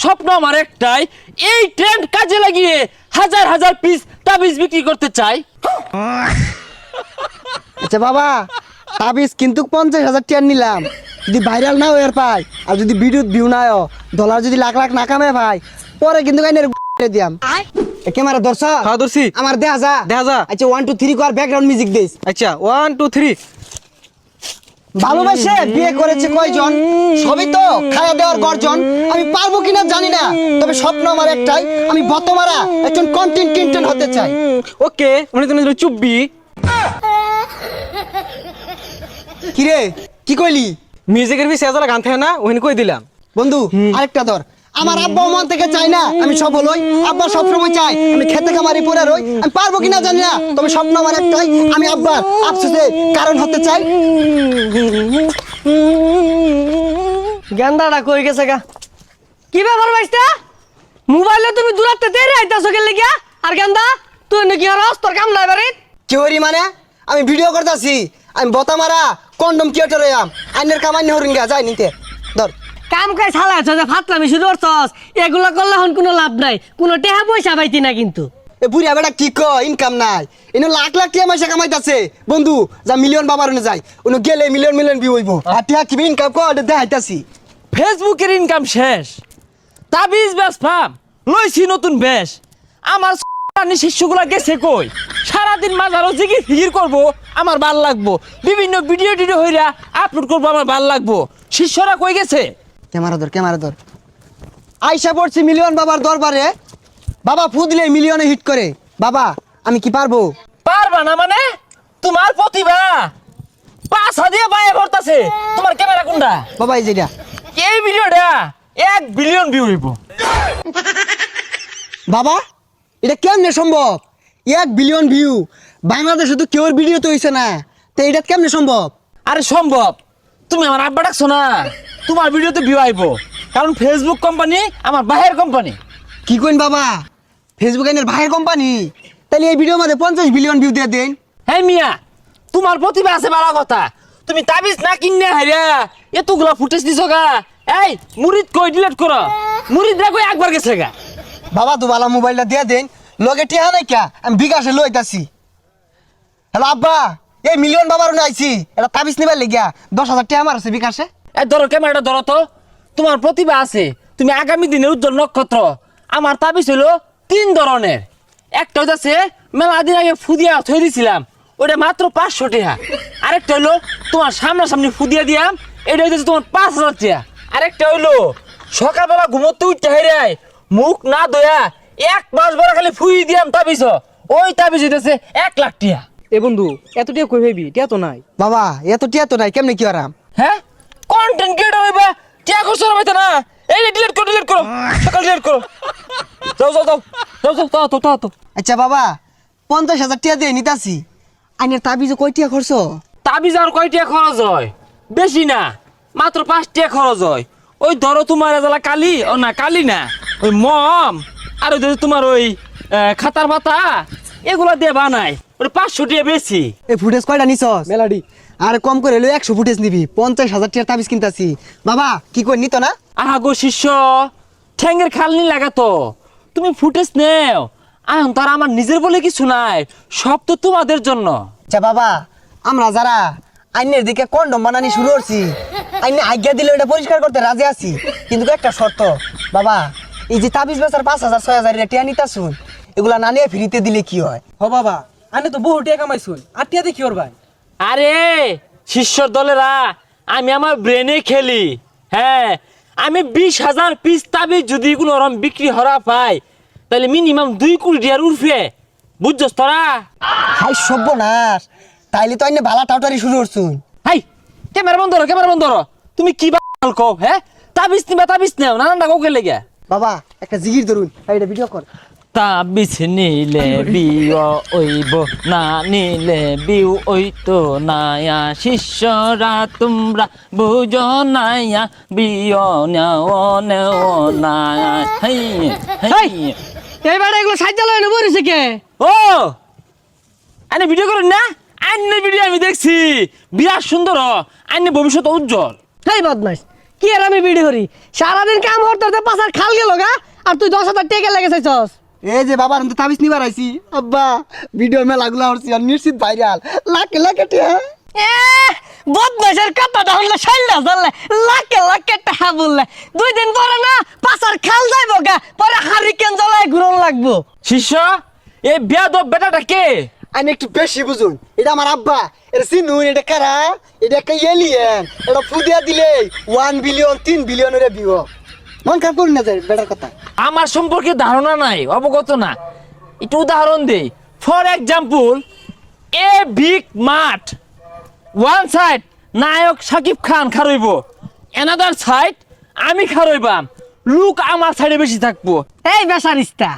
স্বপ্ন আমার একটাই, এই ট্রেন্ড কাজে লাগিয়ে হাজার হাজার পিস তাবিজ বিক্রি করতে চাই। আচ্ছা বাবা, তাবিজ কিন্তু 50,000 টাকা নিলাম, যদি ভাইরাল না হয়ে পাই আর যদি ভিডিও ভিউ না হয় ডলার যদি লাখ লাখ না কামে ভাই পরে কিন্তু দিয়াম। ক্যামেরা ধরছ? হ্যাঁ ধরছি। আমার দেখা যা। আচ্ছা 1 2 3 কর, ব্যাকগ্রাউন্ড মিউজিক দিস। আচ্ছা 1 2 3। ভালোবাসে বিয়ে করেছে কয়জন, সবই তো খাওয়া দেওয়ার গর্জন। আমি পারবো কিনা জানি না, তবে স্বপ্ন আমার একটাই, আমি বতমারা একজন কন্টেন্ট ক্রিয়েটর হতে চাই। ওকে, মানে তুমি চুপবি। কি রে, কি কইলি? মিউজিকের পিছে এজালা গান থাকে না, ওখানে কই দিলাম। বন্ধু আরেকটা ধর। আমার আব্বা মন থেকে চাই না আমি সফল হই, আব্বা সবসময় চাই আমি খেতে খামারি পড়ে রই। আমি পারবো কিনা জানি না, তবে স্বপ্ন আমার একটাই, আমি আব্বার আফসোসের কারণ হতে চাই। গেন্দাটা কই গেছে গা? কি ব্যাপার ভাইস্তা? মোবাইলে তুমি দূরাতে দেরি আইতাছো গেলে গিয়া? আর গেন্দা তুই নাকি আর তোর কাম নাই বাড়ি? কি হরি মানে? আমি ভিডিও করতেছি, আমি বতামারা কন্ডম ক্রিয়েটর হইয়াম, আইনের কামাই হরিঙ্গা যাই নিতে ধর। কাম কাজ চালাইছ যে ফাতলামি শুরু করছস, এগুলো করলে হন কোনো লাভ নাই, কোনো টেহা পয়সা পাইতি না কিন্তু। এ বুড়িয়া বেটা কি কয়, ইনকাম নাই, এনে লাখ লাখ টাকা পয়সা কামাইতাছে। বন্ধু যা মিলিয়ন বাবার ওনে যাই, ওনে গেলে মিলিয়ন মিলিয়ন ভিউ হইব। আর টিয়া কি ইনকাম কর দেখাইতাছি। ফেসবুকের ইনকাম শেষ, তাবিজ ব্যবসাম লইছি নতুন বেশ। আমার শিষ্যগুলা গেছে কই? সারাদিন মাঝারও জিগির ফিগির করবো, আমার ভাল লাগবো। বিভিন্ন ভিডিও টিডিও হইরা আপলোড করবো, আমার ভাল লাগবো। শিষ্যরা কই গেছে? ক্যামেরা ধর। আইসা পড়ছি মিলিয়ন বাবার দরবারে, বাবা ফু দিলে মিলিয়নে হিট করে। বাবা আমি কি পারবো? পারবা না মানে? তোমার প্রতিভা পাছা দিয়ে বাইরে ভরতাছে। তোমার ক্যামেরা কোনটা? বাবা এই যেটা। এই ভিডিওটা 1 বিলিয়ন ভিউ হইব। বাবা এটা কেমনে সম্ভব? 1 বিলিয়ন ভিউ বাংলাদেশে তো কেউর ভিডিও তো হইছে না, তো এটা কেমনে সম্ভব? আরে সম্ভব, তুমি আমার আব্বা ডাকছো না, তোমার ভিডিওতে ভিউ আইব। কারণ ফেসবুক কোম্পানি আমার বাহির কোম্পানি। কি কইন বাবা, ফেসবুক এর ভাইয়ের কোম্পানি? তাহলে এই ভিডিওর মধ্যে 50 বিলিয়ন ভিউ দিয়ে দেন। হ্যাঁ মিয়া, তোমার প্রতিভা আছে বড় কথা। তুমি তাবিজ না কিনে হাইরা এতগুলা ফুটেজ দিছো গা। এই মুরিদ কই ডিলিট করো? মুরিদ রা কই একবার গেছে গা। বাবা তো বালা মোবাইলটা দিয়ে দেন, লগে টিহা নাই কা, আমি বিকাশে লইতাছি। হ্যালো আব্বা, এই মিলিয়ন বাবার না আইছি, এটা তাবিজ নিবার লাগিয়া 10,000 টাকা আমার আছে বিকাশে। এই ধরো ক্যামেরাটা ধরো তো, তোমার প্রতিভা আছে, তুমি আগামী দিনের উজ্জ্বল নক্ষত্র। আমার তাবিজ হলো 3 ধরনের। একটা হচ্ছে মেলা দিন আগে ফুদিয়া থই দিছিলাম, ওটা মাত্র 500 টাকা। আরেকটা হলো তোমার সামনাসামনি ফুদিয়া দিয়াম, এটা হচ্ছে তোমার 5,000 টাকা। আরেকটা হইলো সকালবেলা ঘুমোতে উঠতে হেরাই মুখ না ধোয়া 1 মাস বড় খালি ফুই দিয়াম তাবিজ, ওই তাবিজ হইতেছে 1 লাখ টাকা। এ বন্ধু এত টিয়া কই ভাবি? টিয়া তো নাই। বাবা এত টিয়া তো নাই, কেমনে কি আরাম? হ্যাঁ কন্টেন্ট ক্রিয়েটর হইবা, টিয়া করছো না ভাইতা না? এই ডিলিট করো সকাল ডিলিট করো। যাও। আচ্ছা বাবা 50,000 টাকা দিয়ে নিতাছি, আইনের তাবিজে কয় টাকা খরচ? তাবিজ আর কয় টাকা খরচ হয়? বেশি না, মাত্র 5 টাকা খরচ হয়। ওই ধরো তোমার এজালা কালি, ও না কালি না, ওই মম আর ওই তোমার ওই খাতার পাতা, এগুলা দিয়ে বানাই, ওটা 500 টাকা বেশি। এই ফুটেজ কয়টা নিছস? মেলাডি। আর কম করে হলো 100 ফুটেজ নিবি, 50,000 টাকার তাবিজ কিনতাছি। বাবা কি কই নিত না? আহা গো শিষ্য, ঠ্যাঙ্গের খালনি লাগাতো, তুমি ফুটেজ নেও। এখন তার আমার নিজের বলে কিছু নাই, সব তো তোমাদের জন্য। আচ্ছা বাবা, আমরা যারা আইনের দিকে কন্ডম বানানি শুরু করছি, আইনে আজ্ঞা দিলে এটা পরিষ্কার করতে রাজি আছি, কিন্তু একটা শর্ত। বাবা এই যে তাবিজ বেচার 5,000 6,000 টাকা নিতাছুন, এগুলা না নিয়ে ফ্রিতে দিলে কি হয়? হ বাবা, আনে তো বহু টিয়া কামাইছুন, আর টিয়া দেখি ওর ভাই। আরে শিষ্যর দলেরা, আমি আমার ব্রেনে খেলি। হ্যাঁ, আমি 20,000 পিস তাবিজ যদি কোনো রকম বিক্রি হরা পাই, তাহলে মিনিমাম 2 কোটি টাকার উঠবে, বুঝছস তোরা? হাই সর্বনাশ, তাইলে তো আইনে ভালা টাউটারি শুরু করছুন। হাই ক্যামেরা বন্ধ করো। তুমি কি বাল কও? হ্যাঁ তাবিজ নিবা, তাবিজ নেও নানানটা কোকে লেগে। বাবা একটা জিগির ধরুন, এটা ভিডিও কর। তাবিজ নিলে বিও ওইব, না নিলে বিউ ওইতো নায়া। শিষ্যরা তোমরা বুঝো নায়া, বিও নেও নায়া। এই বেটা এগুলো সাজ্জা লয় না বরিছে কে? ও আইনে ভিডিও করুন না? আইনের ভিডিও আমি দেখছি, বিরাট সুন্দর। আইনে ভবিষ্যৎ উজ্জ্বল। হেই বদমাইশ, কি আর আমি ভিডিও করি সারাদিন কাম করতে পাশার খাল গেল গা আর তুই 10,000 টাকা লেগে চাইছস এই যে বাবার আমি তো তাবিজ নিবার আইছি আব্বা ভিডিও মেলাগুলো হচ্ছে আর নিশ্চিত ভাইরাল লাখে লাখে টিয়া এ বদমাশের কথা হলে শাইলা জানলে লাখে লাখে টাকা বললে 2 দিন পরে না পাশার খাল যাইবো গা পরে হারিকেন জ্বালায় ঘুরন লাগবো শিষ্য এই বেয়াদব বেটাটা কে? আমি একটু বেশি বুঝুন এটা আমার আব্বা এটা চিনুন এটা কারা এটা একটা এলিয়েন এটা ফুদিয়া দিলে 1 বিলিয়ন 3 বিলিয়নের ভিউ মন খারাপ করুন না যায় বেটার কথা আমার সম্পর্কে ধারণা নাই, অবগত না। একটু উদাহরণ দেই। ফর এক্সাম্পল, এ বিগ মাঠ, ওয়ান সাইড নায়ক শাকিব খান খারইব, অ্যানাদার সাইড আমি খারইবাম, লুক আমার সাইডে বেশি থাকবো। এই বেসারিস্তা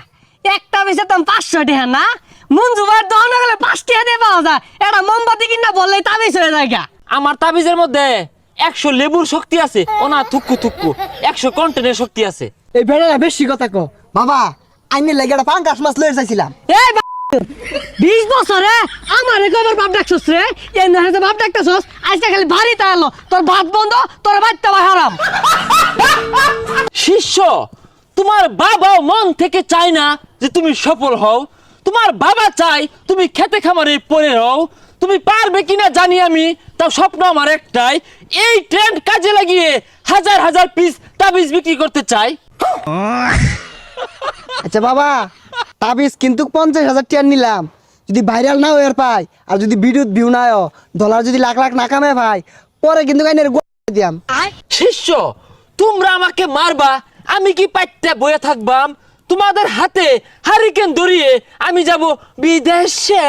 একটা বেশে তো 500 টাকা না মঞ্জু ভাই দহন গেলে 5 টাকা দিয়ে পাওয়া যায় এটা মোমবাতি কিনা বললেই তাবিজ হয়ে যায় গা। আমার তাবিজের মধ্যে 100 লেবুর শক্তি আছে, ও না থুক্কু থুক্কু 100 কন্টেনের শক্তি আছে। এই বেটারা বেশি কথা কো বাবা আইনের লাগে একটা পাঙ্কাশ মাছ লয়ে যাইছিলাম এই 20 বছরে আমার একবার বাপ ডাকছস রে এই না যে বাপ ডাকছস আজকে খালি ভারী তাইলো তোর ভাত বন্ধ তোর বাচ্চা ভাই হারাম। শিষ্য, তোমার বাবাও মন থেকে চায় না যে তুমি সফল হও। তোমার বাবা চাই তুমি খেতে খামারে পড়ে রও। তুমি পারবে কিনা জানি আমি, তাও স্বপ্ন আমার একটাই, এই ট্রেন্ড কাজে লাগিয়ে হাজার হাজার পিস তাবিজ বিক্রি করতে চাই। আচ্ছা বাবা তাবিজ কিন্তু 50,000 টাকা নিলাম, যদি ভাইরাল না হয়ে পাই আর যদি ভিডিও ভিউ না হয় ডলার যদি লাখ লাখ না কামে ভাই পরে কিন্তু আইনের দিয়াম। শিষ্য, তোমরা আমাকে মারবা, আমি কি পাইতে বয়ে থাকবাম? তোমাদের হাতে হারিকেন ধরিয়ে আমি যাব বিদেশে।